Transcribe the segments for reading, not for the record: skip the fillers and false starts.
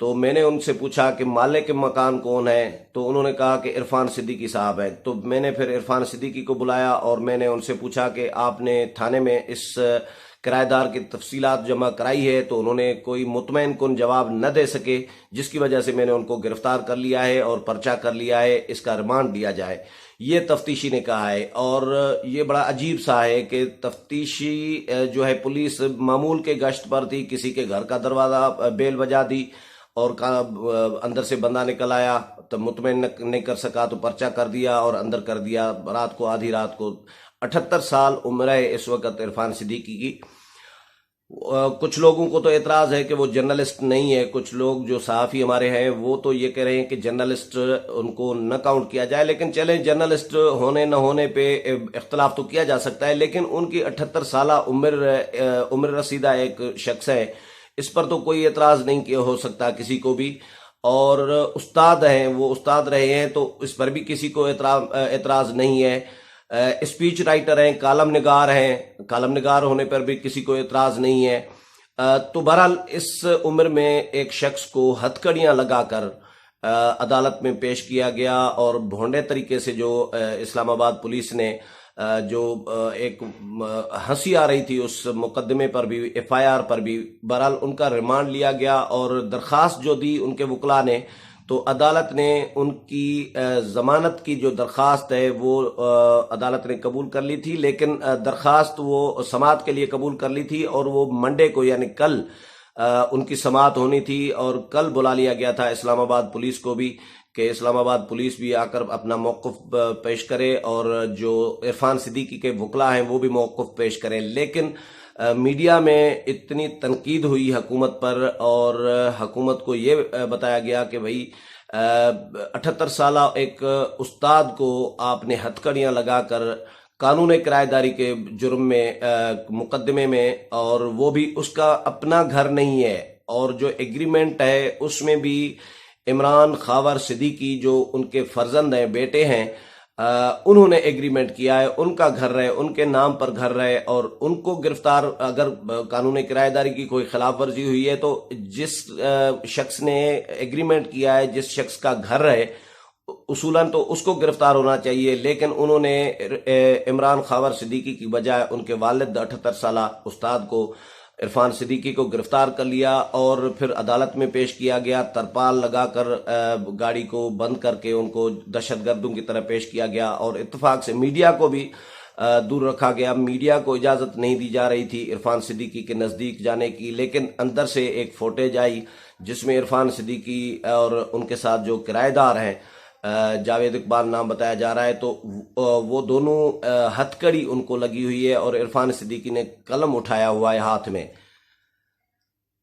تو میں نے ان سے پوچھا کہ مالک مکان کون ہے، تو انہوں نے کہا کہ عرفان صدیقی صاحب ہیں۔ تو میں نے پھر عرفان صدیقی کو بلایا اور میں نے ان سے پوچھا کہ آپ نے تھانے میں اس کرایہ دار کی تفصیلات جمع کرائی ہے، تو انہوں نے کوئی مطمئن کن جواب نہ دے سکے، جس کی وجہ سے میں نے ان کو گرفتار کر لیا ہے اور پرچہ کر لیا ہے، اس کا ریمانڈ دیا جائے، یہ تفتیشی نے کہا ہے۔ اور یہ بڑا عجیب سا ہے کہ تفتیشی جو ہے پولیس معمول کے گشت پر تھی، کسی کے گھر کا دروازہ بیل بجا دی اور اندر سے بندہ نکل آیا، تو مطمئن نہیں کر سکا تو پرچہ کر دیا اور اندر کر دیا رات کو، آدھی رات کو۔ 78 سال عمر ہے اس وقت عرفان صدیقی کی۔ کچھ لوگوں کو تو اعتراض ہے کہ وہ جرنلسٹ نہیں ہے، کچھ لوگ جو صحافی ہمارے ہیں وہ تو یہ کہہ رہے ہیں کہ جرنلسٹ ان کو نہ کاؤنٹ کیا جائے، لیکن چلیں جرنلسٹ ہونے نہ ہونے پہ اختلاف تو کیا جا سکتا ہے، لیکن ان کی 78 سالہ عمر رسیدہ ایک شخص ہے، اس پر تو کوئی اعتراض نہیں ہو سکتا کسی کو بھی۔ اور استاد ہیں، وہ استاد رہے ہیں، تو اس پر بھی کسی کو اعتراض نہیں ہے۔ اسپیچ رائٹر ہیں، کالم نگار ہیں، کالم نگار ہونے پر بھی کسی کو اعتراض نہیں ہے۔ تو بہرحال اس عمر میں ایک شخص کو ہتھکڑیاں لگا کر عدالت میں پیش کیا گیا، اور بھونڈے طریقے سے جو اسلام آباد پولیس نے جو ایک ہنسی آ رہی تھی اس مقدمے پر بھی، ایف آئی آر پر بھی، بہرحال ان کا ریمانڈ لیا گیا، اور درخواست جو دی ان کے وکلاء نے، تو عدالت نے ان کی ضمانت کی جو درخواست ہے وہ عدالت نے قبول کر لی تھی، لیکن درخواست وہ سماعت کے لیے قبول کر لی تھی، اور وہ منڈے کو یعنی کل ان کی سماعت ہونی تھی، اور کل بلا لیا گیا تھا اسلام آباد پولیس کو بھی کہ اسلام آباد پولیس بھی آ کر اپنا موقف پیش کرے، اور جو عرفان صدیقی کے وکلاء ہیں وہ بھی موقف پیش کریں۔ لیکن میڈیا میں اتنی تنقید ہوئی حکومت پر، اور حکومت کو یہ بتایا گیا کہ بھئی 78 سالہ ایک استاد کو آپ نے ہتھکڑیاں لگا کر قانون کرایہ داری کے جرم میں مقدمے میں، اور وہ بھی اس کا اپنا گھر نہیں ہے، اور جو ایگریمنٹ ہے اس میں بھی عمران خاور صدیقی جو ان کے فرزند ہیں، بیٹے ہیں، انہوں نے ایگریمنٹ کیا ہے ان کا گھر رہے، ان کے نام پر گھر رہے، اور ان کو گرفتار، اگر قانون کرایہ داری کی کوئی خلاف ورزی ہوئی ہے تو جس شخص نے ایگریمنٹ کیا ہے، جس شخص کا گھر رہے، اصولاً تو اس کو گرفتار ہونا چاہیے، لیکن انہوں نے عمران خاور صدیقی کی بجائے ان کے والد 78 سالہ استاد کو، عرفان صدیقی کو گرفتار کر لیا، اور پھر عدالت میں پیش کیا گیا، ترپال لگا کر گاڑی کو بند کر کے ان کو دہشت گردوں کی طرح پیش کیا گیا، اور اتفاق سے میڈیا کو بھی دور رکھا گیا۔ میڈیا کو اجازت نہیں دی جا رہی تھی عرفان صدیقی کے نزدیک جانے کی، لیکن اندر سے ایک فوٹیج آئی جس میں عرفان صدیقی اور ان کے ساتھ جو کرایہ دار ہیں، جاوید اقبال نام بتایا جا رہا ہے، تو وہ دونوں ہتھکڑی ان کو لگی ہوئی ہے، اور عرفان صدیقی نے قلم اٹھایا ہوا ہے ہاتھ میں۔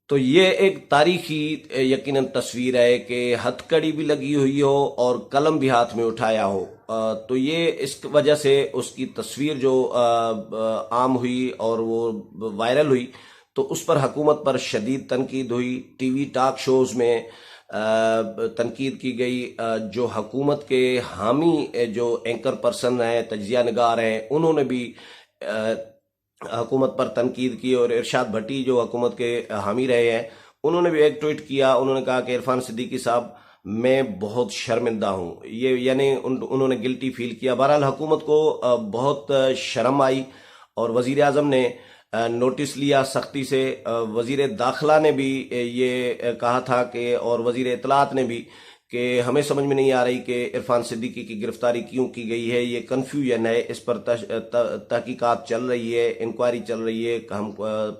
تو یہ ایک تاریخی یقیناً تصویر ہے کہ ہتھکڑی بھی لگی ہوئی ہو اور قلم بھی ہاتھ میں اٹھایا ہو، تو یہ اس وجہ سے اس کی تصویر جو عام ہوئی اور وہ وائرل ہوئی، تو اس پر حکومت پر شدید تنقید ہوئی، ٹی وی ٹاک شوز میں تنقید کی گئی، جو حکومت کے حامی جو اینکر پرسن ہیں، تجزیہ نگار ہیں، انہوں نے بھی حکومت پر تنقید کی، اور ارشاد بھٹی جو حکومت کے حامی رہے ہیں انہوں نے بھی ایک ٹویٹ کیا، انہوں نے کہا کہ عرفان صدیقی صاحب میں بہت شرمندہ ہوں، یہ یعنی انہوں نے گلٹی فیل کیا۔ بہرحال حکومت کو بہت شرم آئی، اور وزیر اعظم نے نوٹس لیا سختی سے، وزیر داخلہ نے بھی یہ کہا تھا کہ، اور وزیر اطلاعات نے بھی، کہ ہمیں سمجھ میں نہیں آ رہی کہ عرفان صدیقی کی گرفتاری کیوں کی گئی ہے، یہ کنفیوژن ہے، اس پر تحقیقات چل رہی ہے، انکوائری چل رہی ہے، ہم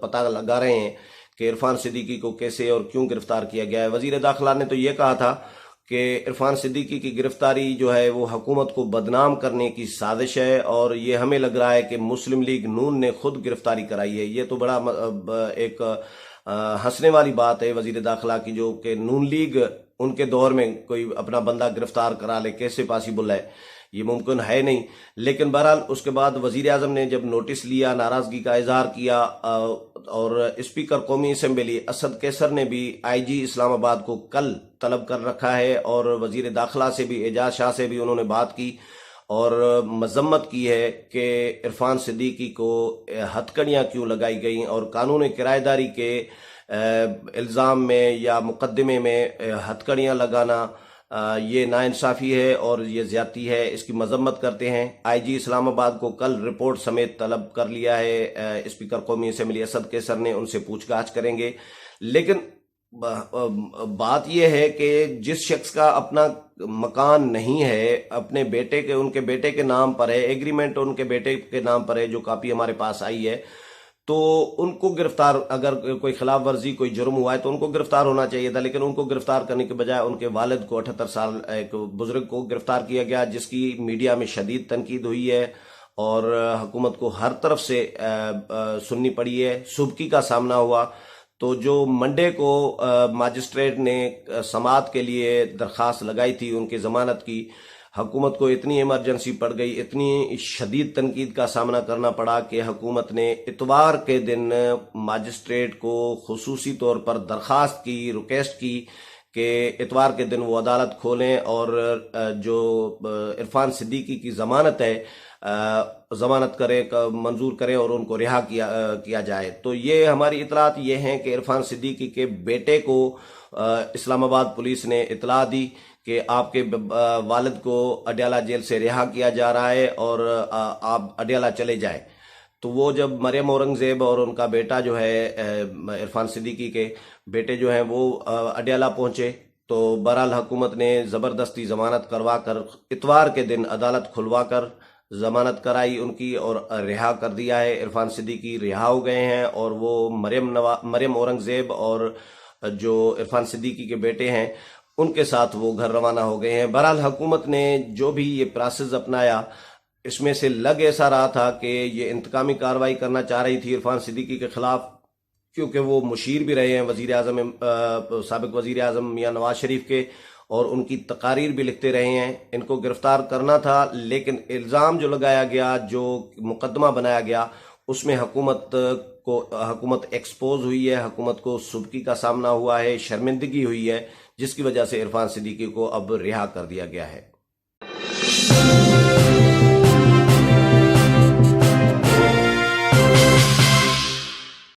پتہ لگا رہے ہیں کہ عرفان صدیقی کو کیسے اور کیوں گرفتار کیا گیا ہے۔ وزیر داخلہ نے تو یہ کہا تھا کہ عرفان صدیقی کی گرفتاری جو ہے وہ حکومت کو بدنام کرنے کی سازش ہے، اور یہ ہمیں لگ رہا ہے کہ مسلم لیگ نون نے خود گرفتاری کرائی ہے۔ یہ تو بڑا ایک ہنسنے والی بات ہے وزیر داخلہ کی، جو کہ نون لیگ ان کے دور میں کوئی اپنا بندہ گرفتار کرا لے، کیسے پاسبل ہے، یہ ممکن ہے نہیں۔ لیکن بہرحال اس کے بعد وزیر اعظم نے جب نوٹس لیا، ناراضگی کا اظہار کیا، اور اسپیکر قومی اسمبلی اسد کیسر نے بھی آئی جی اسلام آباد کو کل طلب کر رکھا ہے، اور وزیر داخلہ سے بھی، اعجاز شاہ سے بھی انہوں نے بات کی اور مذمت کی ہے کہ عرفان صدیقی کو ہتھکڑیاں کیوں لگائی گئیں، اور قانون کرایہ داری کے الزام میں یا مقدمے میں ہتھکڑیاں لگانا یہ ناانصافی ہے اور یہ زیادتی ہے، اس کی مذمت کرتے ہیں۔ آئی جی اسلام آباد کو کل رپورٹ سمیت طلب کر لیا ہے اسپیکر قومی اسمبلی اسد کیسر نے، ان سے پوچھ گچھ کریں گے۔ لیکن بات یہ ہے کہ جس شخص کا اپنا مکان نہیں ہے، اپنے بیٹے کے، ان کے بیٹے کے نام پر ہے، ایگریمنٹ ان کے بیٹے کے نام پر ہے، جو کاپی ہمارے پاس آئی ہے، تو ان کو گرفتار، اگر کوئی خلاف ورزی کوئی جرم ہوا ہے تو ان کو گرفتار ہونا چاہیے تھا، لیکن ان کو گرفتار کرنے کے بجائے ان کے والد کو 78 سال ایک بزرگ کو گرفتار کیا گیا، جس کی میڈیا میں شدید تنقید ہوئی ہے اور حکومت کو ہر طرف سے سننی پڑی ہے، سبکی کا سامنا ہوا۔ تو جو منڈے کو ماجسٹریٹ نے سماعت کے لیے درخواست لگائی تھی ان کی ضمانت کی، حکومت کو اتنی ایمرجنسی پڑ گئی، اتنی شدید تنقید کا سامنا کرنا پڑا کہ حکومت نے اتوار کے دن ماجسٹریٹ کو خصوصی طور پر درخواست کی، ریکویسٹ کی کہ اتوار کے دن وہ عدالت کھولیں اور جو عرفان صدیقی کی ضمانت ہے ضمانت کرے، منظور کرے اور ان کو رہا کیا جائے۔ تو یہ ہماری اطلاعات یہ ہیں کہ عرفان صدیقی کے بیٹے کو اسلام آباد پولیس نے اطلاع دی کہ آپ کے والد کو اڈیالہ جیل سے رہا کیا جا رہا ہے اور آپ اڈیالہ چلے جائیں۔ تو وہ جب مریم اورنگزیب اور ان کا بیٹا جو ہے عرفان صدیقی کے بیٹے جو ہیں وہ اڈیالہ پہنچے، تو بہرحال حکومت نے زبردستی ضمانت کروا کر اتوار کے دن عدالت کھلوا کر ضمانت کرائی ان کی اور رہا کر دیا ہے۔ عرفان صدیقی رہا ہو گئے ہیں اور وہ مریم اورنگزیب اور جو عرفان صدیقی کے بیٹے ہیں ان کے ساتھ وہ گھر روانہ ہو گئے ہیں۔ بہرحال حکومت نے جو بھی یہ پروسیس اپنایا، اس میں سے لگ ایسا رہا تھا کہ یہ انتقامی کارروائی کرنا چاہ رہی تھی عرفان صدیقی کے خلاف، کیونکہ وہ مشیر بھی رہے ہیں وزیر اعظم، سابق وزیر اعظم میاں نواز شریف کے، اور ان کی تقاریر بھی لکھتے رہے ہیں۔ ان کو گرفتار کرنا تھا، لیکن الزام جو لگایا گیا، جو مقدمہ بنایا گیا، اس میں حکومت ایکسپوز ہوئی ہے، حکومت کو سبکی کا سامنا ہوا ہے، شرمندگی ہوئی ہے، جس کی وجہ سے عرفان صدیقی کو اب رہا کر دیا گیا ہے۔